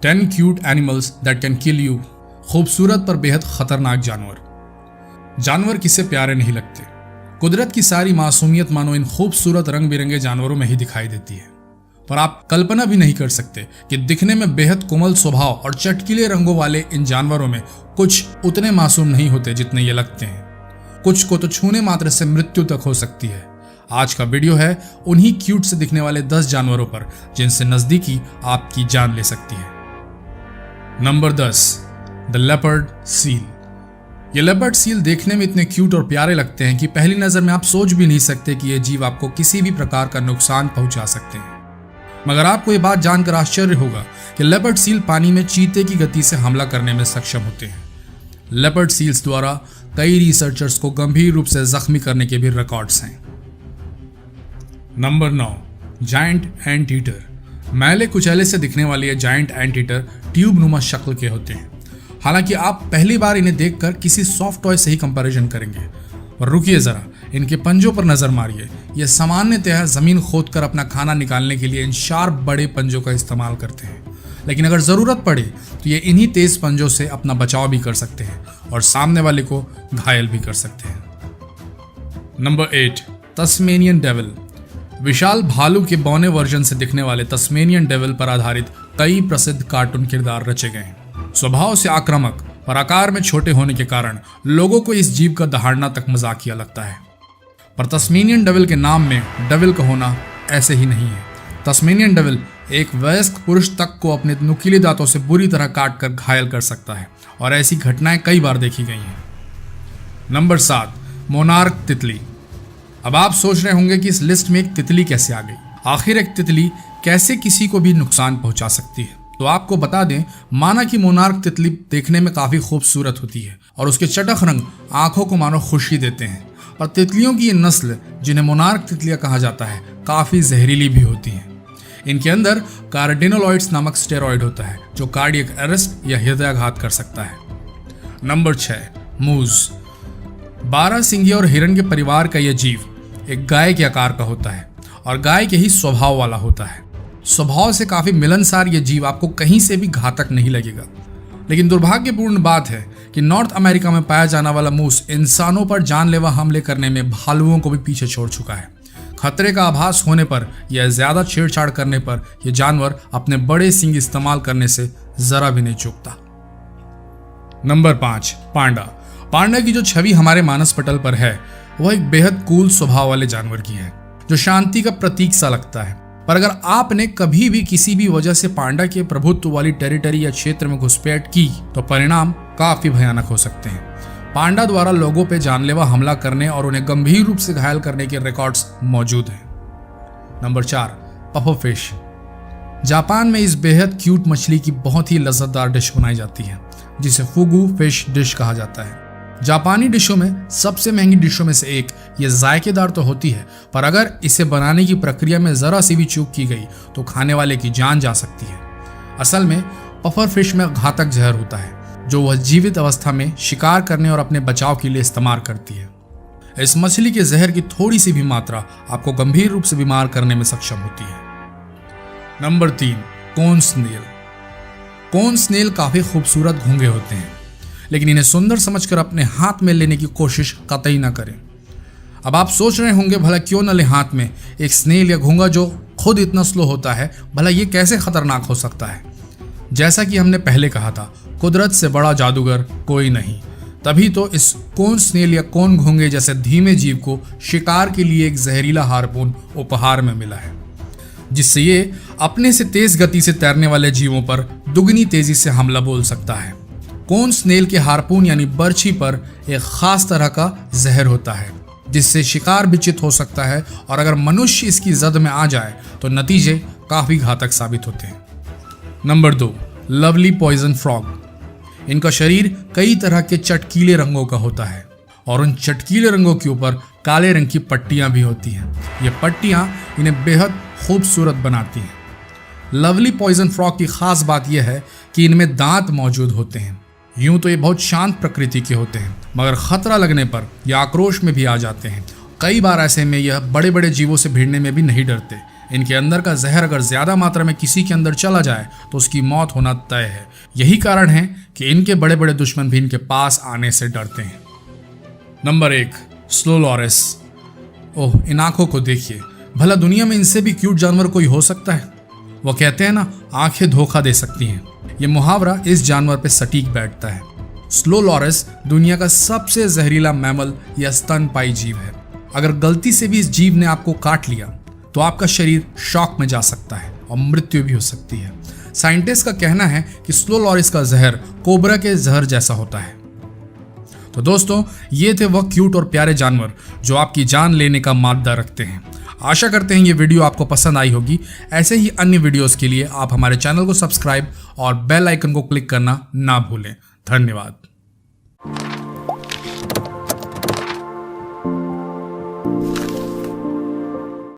10 cute animals that can kill you. खूबसूरत पर बेहद खतरनाक जानवर। जानवर किसे प्यारे नहीं लगते। कुदरत की सारी मासूमियत मानो इन खूबसूरत रंग बिरंगे जानवरों में ही दिखाई देती है। पर आप कल्पना भी नहीं कर सकते कि दिखने में बेहद कोमल स्वभाव और चटकीले रंगों वाले इन जानवरों में कुछ उतने मासूम नहीं होते जितने ये लगते हैं। कुछ को तो छूने मात्र से मृत्यु तक हो सकती है। आज का वीडियो है उन्हीं क्यूट से दिखने वाले 10 जानवरों पर जिनसे नजदीकी आपकी जान ले सकती है। Number 10, the leopard seal. ये लेपर्ड सील देखने में इतने क्यूट और प्यारे लगते हैं कि पहली नजर में आप सोच भी नहीं सकते कि ये जीव आपको किसी भी प्रकार का नुकसान पहुंचा सकते हैं। मगर आपको ये बात जानकर आश्चर्य होगा कि लेपर्ड सील पानी में चीते की गति से हमला करने में सक्षम होते हैं। लेपर्ड सील्स द्वारा कई रिसर्चर्स को गंभीर रूप से जख्मी करने के भी रिकॉर्ड्स हैं। Number 9, giant ant eater. मैले कुचैले से दिखने वाले ये जायंट एंट ईटर ट्यूब नुमा शक्ल के होते हैं। हालांकि आप पहली बार इन्हें देखकर किसी सॉफ्ट टॉय से ही कंपैरिजन करेंगे, और रुकिए जरा, इनके पंजों पर नजर मारिए। यह सामान्यतः जमीन खोदकर अपना खाना निकालने के लिए इन शार्प बड़े पंजों का इस्तेमाल करते हैं, लेकिन अगर जरूरत पड़े तो ये इन्हीं तेज पंजों से अपना बचाव भी कर सकते हैं और सामने वाले को घायल भी कर सकते हैं। Number 8, Tasmanian devil. विशाल भालू के बौने वर्जन से दिखने वाले तस्मेनियन डेविल पर आधारित कई प्रसिद्ध कार्टून किरदार रचे गए हैं। स्वभाव से आक्रामक और आकार में छोटे होने के कारण लोगों को इस जीव का दहाड़ना तक मजाकिया लगता है। पर तस्मेनियन डेविल के नाम में डेविल का होना ऐसे ही नहीं है। तस्मेनियन डेविल एक वयस्क पुरुष तक को अपने नुकीले दांतों से बुरी तरह काट कर घायल कर सकता है, और ऐसी घटनाएं कई बार देखी गई हैं। नंबर 7, मोनार्क तितली। अब आप सोच रहे होंगे कि इस लिस्ट में एक तितली कैसे आ गई। आखिर एक तितली कैसे किसी को भी नुकसान पहुंचा सकती है? तो आपको बता दें, माना कि मोनार्क तितली देखने में काफी खूबसूरत होती है और उसके चटक रंग आंखों को मानो खुशी देते हैं। और तितलियों की ये नस्ल, जिन्हें मोनार्क तितलियां कहा जाता है, काफी जहरीली भी होती हैं। इनके अंदर कार्डिनोलॉइड्स नामक स्टेरॉइड होता है जो कार्डियक अरेस्ट या हृदयाघात कर सकता है। नंबर 6, मूज। 12 सिंगिया और हिरण के परिवार का यह जीव एक गाय के आकार का होता है और गाय के ही स्वभाव वाला होता है। स्वभाव से काफी मिलनसार यह जीव आपको कहीं से भी घातक नहीं लगेगा। लेकिन दुर्भाग्यपूर्ण बात है कि नॉर्थ अमेरिका में पाया जाने वाला मूस इंसानों पर जानलेवा हमले करने में भालुओं को भी पीछे छोड़ चुका है। खतरे का आभास होने पर या ज्यादा छेड़छाड़ करने पर यह जानवर अपने बड़े सींग इस्तेमाल करने से जरा भी नहीं चूकता। नंबर 5, पांडा। पांडा की जो छवि हमारे मानस पटल पर है वह एक बेहद कूल स्वभाव वाले जानवर की है जो शांति का प्रतीक सा लगता है। पर अगर आपने कभी भी किसी भी वजह से पांडा के प्रभुत्व वाली टेरिटरी या क्षेत्र में घुसपैठ की तो परिणाम काफी भयानक हो सकते हैं। पांडा द्वारा लोगों पर जानलेवा हमला करने और उन्हें गंभीर रूप से घायल करने के रिकॉर्ड्स मौजूद हैं। Number 4, pufferfish. जापान में इस बेहद क्यूट मछली की बहुत ही लज्जतदार डिश बनाई जाती है जिसे फुगू फिश डिश कहा जाता है। जापानी डिशों में सबसे महंगी डिशों में से एक ये जायकेदार तो होती है, पर अगर इसे बनाने की प्रक्रिया में जरा सी भी चूक की गई तो खाने वाले की जान जा सकती है। असल में पफर फिश में घातक जहर होता है जो वह जीवित अवस्था में शिकार करने और अपने बचाव के लिए इस्तेमाल करती है। इस मछली के जहर की थोड़ी सी भी मात्रा आपको गंभीर रूप से बीमार करने में सक्षम होती है। नंबर 3, कोन स्नेल। कोन स्नेल काफी खूबसूरत घोंगे होते हैं, लेकिन इन्हें सुंदर समझकर अपने हाथ में लेने की कोशिश कतई ना करें। अब आप सोच रहे होंगे, भला क्यों न ले हाथ में एक स्नेल या घोंगा जो खुद इतना स्लो होता है, भला ये कैसे खतरनाक हो सकता है? जैसा कि हमने पहले कहा था, कुदरत से बड़ा जादूगर कोई नहीं। तभी तो इस कोन स्नेल या कोन घोंगे जैसे धीमे जीव को शिकार के लिए एक जहरीला हार्पून उपहार में मिला है, जिससे ये अपने से तेज गति से तैरने वाले जीवों पर दुगनी तेजी से हमला बोल सकता है। कोन स्नेल के हार्पून यानी बर्छी पर एक खास तरह का जहर होता है जिससे शिकार भी चित हो सकता है, और अगर मनुष्य इसकी जद में आ जाए तो नतीजे काफी घातक साबित होते हैं। Number 2, lovely poison frog. इनका शरीर कई तरह के चटकीले रंगों का होता है और उन चटकीले रंगों के ऊपर काले रंग की पट्टियां भी होती हैं। ये पट्टियां इन्हें बेहद खूबसूरत बनाती हैं। लवली पॉइजन फ्रॉग की खास बात यह है कि इनमें दांत मौजूद होते हैं। यूं तो ये बहुत शांत प्रकृति के होते हैं, मगर खतरा लगने पर यह आक्रोश में भी आ जाते हैं। कई बार ऐसे में यह बड़े बड़े जीवों से भिड़ने में भी नहीं डरते। इनके अंदर का जहर अगर ज्यादा मात्रा में किसी के अंदर चला जाए तो उसकी मौत होना तय है। यही कारण है कि इनके बड़े बड़े दुश्मन भी इनके पास आने से डरते हैं। Number 1, slow loris. ओह, इन आंखों को देखिए, भला दुनिया में इनसे भी क्यूट जानवर कोई हो सकता है? वो कहते हैं ना, आंखें धोखा दे सकती हैं। ये मुहावरा इस जानवर पे सटीक बैठता है। स्लो लॉरिस दुनिया का सबसे जहरीला मैमल या स्तनपायी जीव है। अगर गलती से भी इस जीव ने आपको काट लिया तो आपका शरीर शॉक में जा सकता है और मृत्यु भी हो सकती है। साइंटिस्ट का कहना है कि स्लो लॉरिस का जहर कोबरा के जहर जैसा होता है। तो दोस्तों, ये थे वह क्यूट और प्यारे जानवर जो आपकी जान लेने का मादा रखते हैं। आशा करते हैं ये वीडियो आपको पसंद आई होगी। ऐसे ही अन्य वीडियोस के लिए आप हमारे चैनल को सब्सक्राइब और बेल आइकन को क्लिक करना ना भूलें। धन्यवाद।